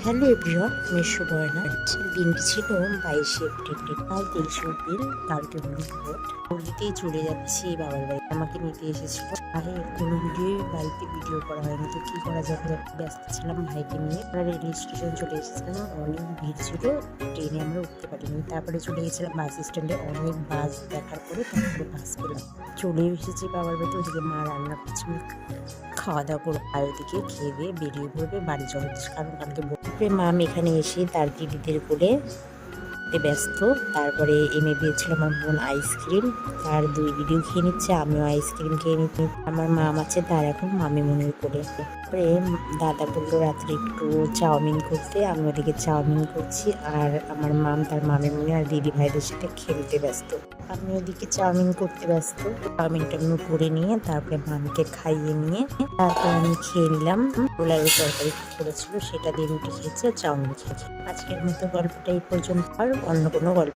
Hello everyone, আমি সুবর্ণা। দিনটি ছিল 22শে এপ্রিল। কাল 23শে এপ্রিল, কালকে হোলি ভোট। হোলিতেই চলে যাচ্ছি বাবার বাড়ি। আমাকে নিতে এসেছিল। আগে কোনো বাড়িতে ভিডিও করা হয়নি, তো কি করা যাবে, ব্যস্ত ছিলাম ভাইকে নিয়ে। আমরা রেল স্টেশন চলে এসেছিলাম, অনেক ভিড় ছিল, ট্রেনে আমরা উঠতে পারিনি। তারপরে চলে গেছিলাম বাস স্ট্যান্ডে, অনেক বাস দেখার পরে তারপরে বাস পেলাম। চলে এসেছি বাবার বাড়িতে। ওদিকে মা রান্না করছে, খাওয়া দাওয়া করে আর ওদিকে খেয়ে দিয়ে বেরিয়ে পড়বে বাড়ি যাওয়া হচ্ছে, কারণ কালকে বলবে। মাম এখানে এসে তার দিদিদের কোলে ব্যস্ত। তারপরে এনে দিয়েছিল আমার বোন আইসক্রিম, তার 2 ভিডিও খেয়ে নিচ্ছে, আমিও আইসক্রিম খেয়ে নিচ্ছি। আমার মাম আছে, তার এখন মামিমনির কোলে। তারপরে দাদা বললো রাত্রে একটু চাউমিন করতে, আমি ওদিকে চাউমিন করছি, আর আমার মাম তার মামিমনি আর দিদি ভাইদের সাথে খেলতে ব্যস্ত। আমি ওদিকে চাউমিন করতে ব্যস্ত। চাউমিনটা আমি করে নিয়ে তারপরে মামকে খাইয়ে নিয়ে তারপর আমি খেয়ে নিলাম। পোলাও তরকারি করেছিল, সেটা দিয়ে রুটি খেয়েছে, চাউমিন খেয়েছে। আজকের মতো গল্পটা এই পর্যন্ত, আর অন্য কোনো গল্প